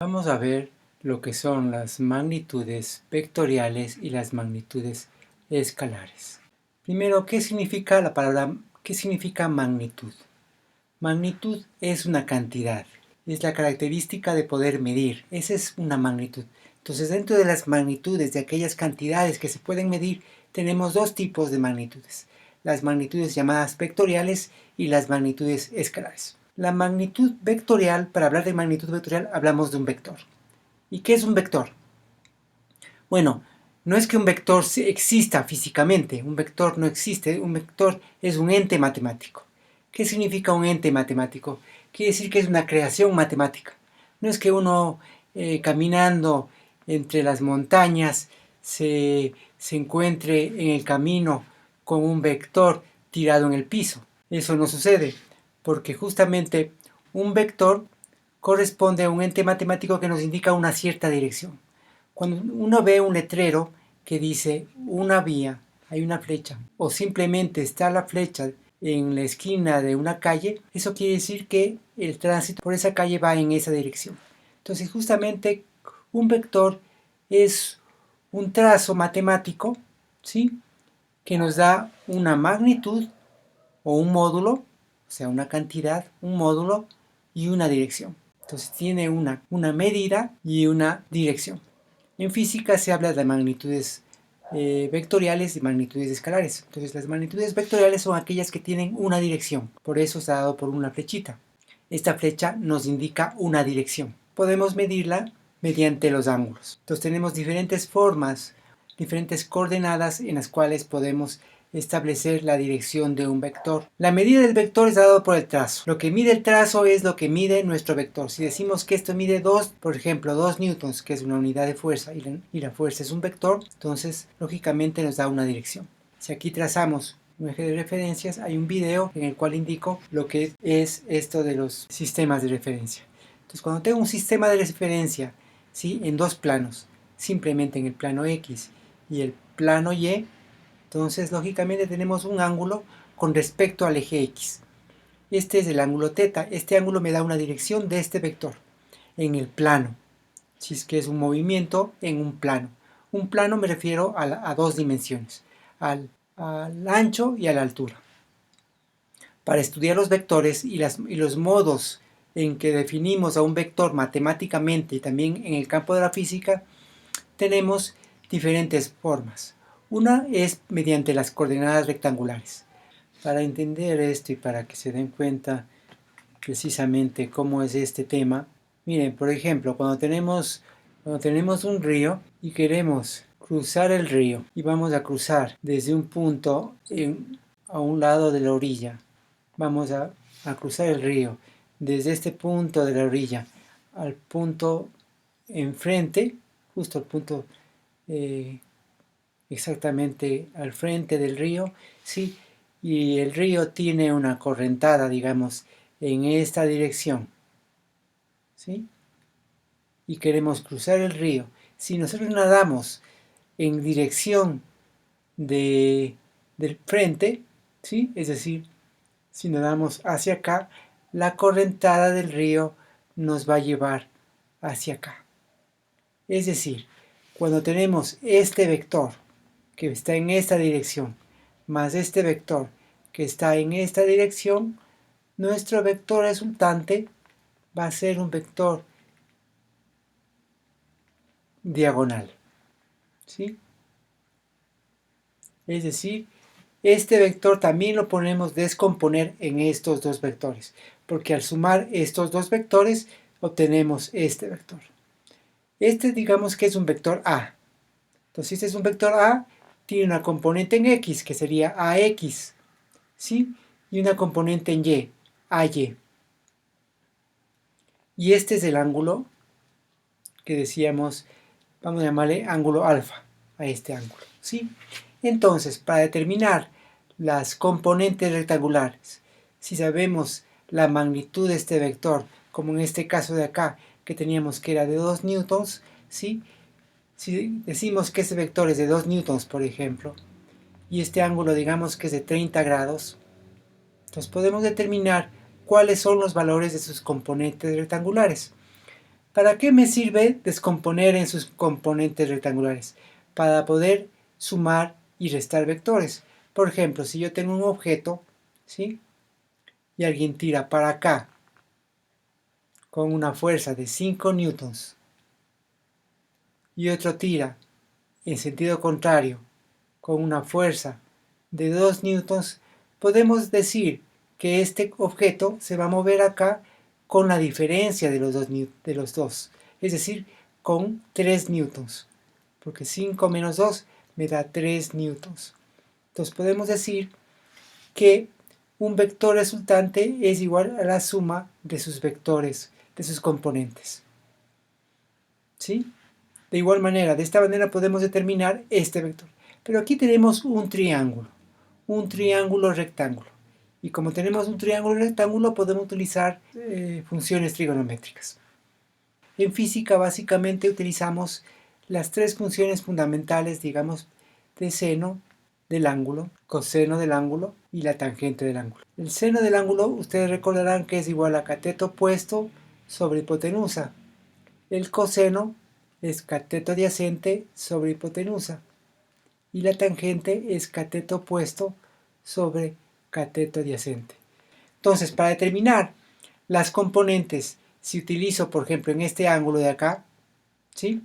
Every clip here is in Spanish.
Vamos a ver lo que son las magnitudes vectoriales y las magnitudes escalares. Primero, ¿qué significa qué significa magnitud? Magnitud es una cantidad, es la característica de poder medir, esa es una magnitud. Entonces, dentro de las magnitudes, de aquellas cantidades que se pueden medir, tenemos dos tipos de magnitudes: las magnitudes llamadas vectoriales y las magnitudes escalares. La magnitud vectorial, para hablar de magnitud vectorial, hablamos de un vector. ¿Y qué es un vector? Bueno, no es que un vector exista físicamente, un vector no existe, un vector es un ente matemático. ¿Qué significa un ente matemático? Quiere decir que es una creación matemática. No es que uno caminando entre las montañas se encuentre en el camino con un vector tirado en el piso. Eso no sucede, porque justamente un vector corresponde a un ente matemático que nos indica una cierta dirección. Cuando uno ve un letrero que dice una vía, hay una flecha, o simplemente está la flecha en la esquina de una calle, eso quiere decir que el tránsito por esa calle va en esa dirección. Entonces, justamente un vector es un trazo matemático, ¿sí?, que nos da una magnitud o un módulo, o sea, una cantidad, un módulo y una dirección. Entonces tiene una medida y una dirección. En física se habla de magnitudes vectoriales y magnitudes escalares. Entonces las magnitudes vectoriales son aquellas que tienen una dirección, por eso está dado por una flechita. Esta flecha nos indica una dirección. Podemos medirla mediante los ángulos. Entonces tenemos diferentes formas, diferentes coordenadas en las cuales podemos establecer la dirección de un vector. La medida del vector es dado por el trazo. Lo que mide el trazo es lo que mide nuestro vector. Si decimos que esto mide 2, por ejemplo, 2 newtons, que es una unidad de fuerza, y la fuerza es un vector, entonces lógicamente nos da una dirección. Si aquí trazamos un eje de referencias, hay un video en el cual indico lo que es esto de los sistemas de referencia. Entonces, cuando tengo un sistema de referencia, ¿sí?, en dos planos, simplemente en el plano X y el plano Y, entonces lógicamente tenemos un ángulo con respecto al eje X. Este es el ángulo θ. Este ángulo me da una dirección de este vector en el plano. Si es que es un movimiento en un plano. Un plano me refiero a dos dimensiones, al ancho y a la altura. Para estudiar los vectores y los modos en que definimos a un vector matemáticamente y también en el campo de la física, tenemos diferentes formas. Una es mediante las coordenadas rectangulares. Para entender esto y para que se den cuenta precisamente cómo es este tema, miren, por ejemplo, cuando tenemos un río y queremos cruzar el río y vamos a cruzar desde un punto a un lado de la orilla, vamos a cruzar el río desde este punto de la orilla al punto enfrente, justo al punto exactamente al frente del río, ¿sí? Y el río tiene una correntada, digamos, en esta dirección, ¿sí? Y queremos cruzar el río. Si nosotros nadamos en dirección del frente, ¿sí?, es decir, si nadamos hacia acá, la correntada del río nos va a llevar hacia acá. Es decir, cuando tenemos este vector que está en esta dirección, más este vector que está en esta dirección, nuestro vector resultante va a ser un vector diagonal, ¿sí? Es decir, este vector también lo podemos descomponer en estos dos vectores, porque al sumar estos dos vectores obtenemos este vector. Este, digamos que es un vector A. Entonces, este es un vector A, tiene una componente en X, que sería AX, ¿sí?, y una componente en Y, AY. Y este es el ángulo que decíamos, vamos a llamarle ángulo alfa a este ángulo, ¿sí? Entonces, para determinar las componentes rectangulares, si sabemos la magnitud de este vector, como en este caso de acá, que teníamos que era de 2 newtons, ¿sí? Si decimos que ese vector es de 2 newtons, por ejemplo, y este ángulo digamos que es de 30 grados, entonces podemos determinar cuáles son los valores de sus componentes rectangulares. ¿Para qué me sirve descomponer en sus componentes rectangulares? Para poder sumar y restar vectores. Por ejemplo, si yo tengo un objeto, ¿sí?, y alguien tira para acá con una fuerza de 5 newtons y otro tira en sentido contrario con una fuerza de 2 newtons, podemos decir que este objeto se va a mover acá con la diferencia de los dos, es decir, con 3 newtons, porque 5 menos 2 me da 3 newtons. Entonces podemos decir que un vector resultante es igual a la suma de sus vectores, de sus componentes. ¿Sí? De igual manera, de esta manera podemos determinar este vector. Pero aquí tenemos un triángulo rectángulo. Y como tenemos un triángulo rectángulo, podemos utilizar funciones trigonométricas. En física, básicamente, utilizamos las tres funciones fundamentales, digamos, de seno del ángulo, coseno del ángulo y la tangente del ángulo. El seno del ángulo, ustedes recordarán que es igual a cateto opuesto sobre hipotenusa. El coseno es cateto adyacente sobre hipotenusa. Y la tangente es cateto opuesto sobre cateto adyacente. Entonces, para determinar las componentes, si utilizo, por ejemplo, en este ángulo de acá, ¿sí?,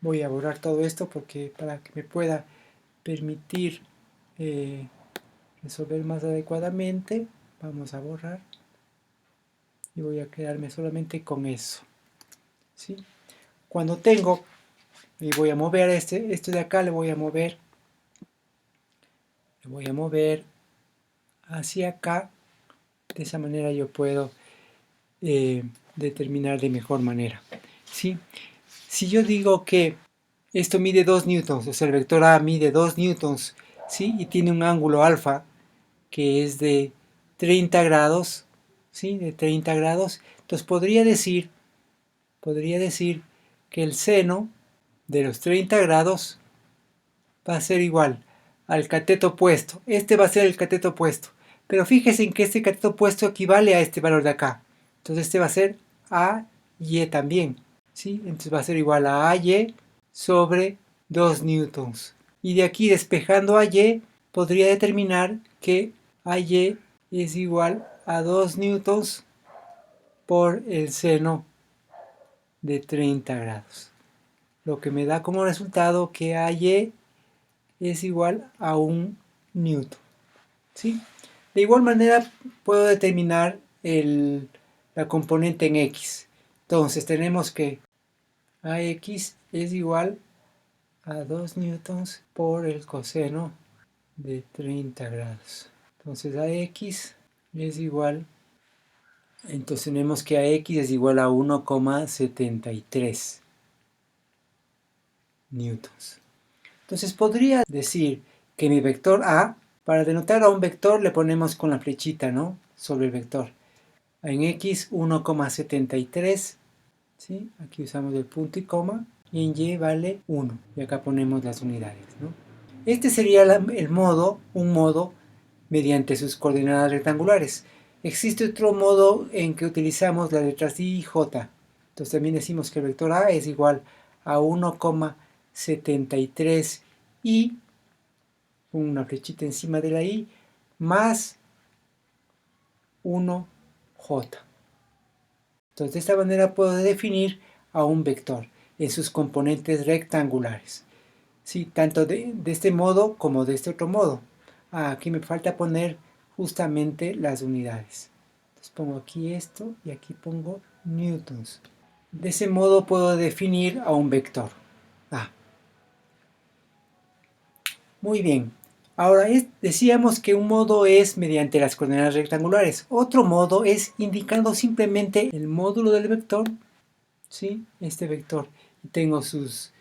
voy a borrar todo esto porque para que me pueda permitir resolver más adecuadamente, vamos a borrar y voy a quedarme solamente con eso, ¿sí? Cuando tengo, y voy a mover esto de acá, le voy a mover hacia acá. De esa manera yo puedo determinar de mejor manera, ¿sí? Si yo digo que esto mide 2 newtons, o sea, el vector A mide 2 newtons, ¿sí?, y tiene un ángulo alfa que es de 30 grados, ¿sí?, de 30 grados, entonces podría decir que el seno de los 30 grados va a ser igual al cateto opuesto. Este va a ser el cateto opuesto. Pero fíjense en que este cateto opuesto equivale a este valor de acá. Entonces este va a ser AY también, ¿sí? Entonces va a ser igual a AY sobre 2 newtons. Y de aquí, despejando AY, podría determinar que AY es igual a 2 newtons por el seno de 30 grados. Lo que me da como resultado que AY es igual a 1 newton, ¿sí? De igual manera puedo determinar la componente en x. Entonces tenemos que AX es igual a 2 newtons por el coseno de 30 grados. Entonces AX es igual, entonces tenemos que AX es igual a 1,73 newtons. Entonces podría decir que mi vector A, para denotar a un vector le ponemos con la flechita, ¿no?, sobre el vector. En X 1,73, ¿sí?, aquí usamos el punto y coma, y en Y vale 1, y acá ponemos las unidades, ¿no? Este sería un modo mediante sus coordenadas rectangulares. Existe otro modo en que utilizamos las letras I y J. Entonces también decimos que el vector A es igual a 1,73 y una flechita encima de la I más 1J. Entonces de esta manera puedo definir a un vector en sus componentes rectangulares, ¿sí?, tanto de este modo como de este otro modo. Aquí me falta poner justamente las unidades. Entonces pongo aquí esto y aquí pongo newtons. De ese modo puedo definir a un vector A. Muy bien. Ahora decíamos que un modo es mediante las coordenadas rectangulares. Otro modo es indicando simplemente el módulo del vector, ¿sí?, este vector. Y tengo sus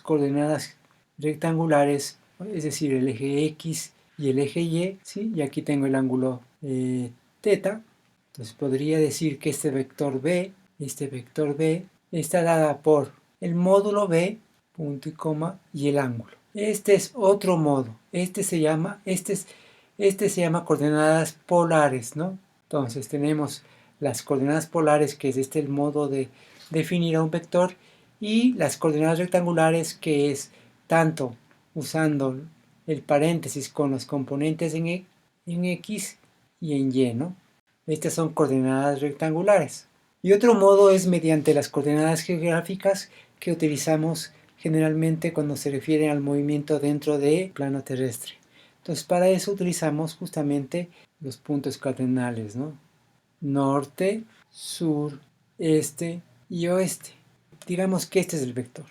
coordenadas rectangulares, es decir, el eje X y el eje Y, ¿sí?, y aquí tengo el ángulo θ. Entonces podría decir que este vector B está dada por el módulo B, punto y coma, y el ángulo. Este es otro modo. Este se llama coordenadas polares, ¿no? Entonces tenemos las coordenadas polares, que es el modo de definir a un vector, y las coordenadas rectangulares, que es tanto usando el paréntesis con los componentes en X y en Y, ¿no? Estas son coordenadas rectangulares. Y otro modo es mediante las coordenadas geográficas que utilizamos generalmente cuando se refiere al movimiento dentro del plano terrestre. Entonces, para eso utilizamos justamente los puntos cardinales, ¿no? Norte, sur, este y oeste. Digamos que este es el vector.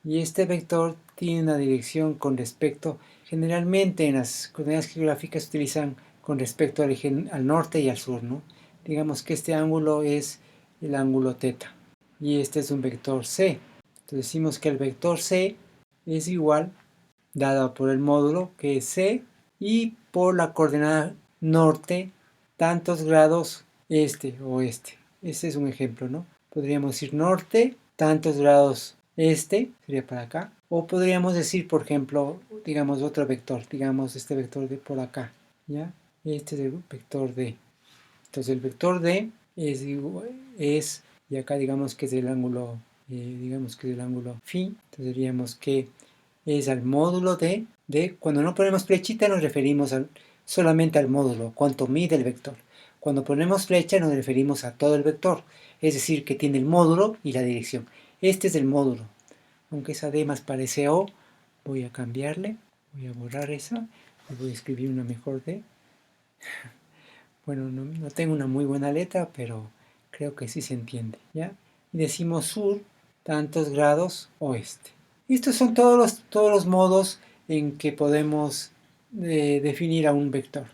Y este vector tiene una dirección con respecto, generalmente en las coordenadas geográficas se utilizan con respecto al eje al norte y al sur, ¿no? Digamos que este ángulo es el ángulo θ. Y este es un vector C. Entonces decimos que el vector C es igual, dado por el módulo, que es C, y por la coordenada norte, tantos grados este o este. Este es un ejemplo, ¿no? Podríamos decir norte, tantos grados este, sería para acá. O podríamos decir, por ejemplo, digamos otro vector, digamos este vector de por acá, ¿ya? Este es el vector D. Entonces el vector D es y acá digamos que es el ángulo, phi. Entonces diríamos que es al módulo de, cuando no ponemos flechita nos referimos solamente al módulo, cuánto mide el vector. Cuando ponemos flecha nos referimos a todo el vector, es decir, que tiene el módulo y la dirección. Este es el módulo. Aunque esa D más parece O, voy a cambiarle, voy a borrar esa, y voy a escribir una mejor D. Bueno, no tengo una muy buena letra, pero creo que sí se entiende, ¿ya? Y decimos sur, tantos grados oeste. Estos son todos los modos en que podemos definir a un vector.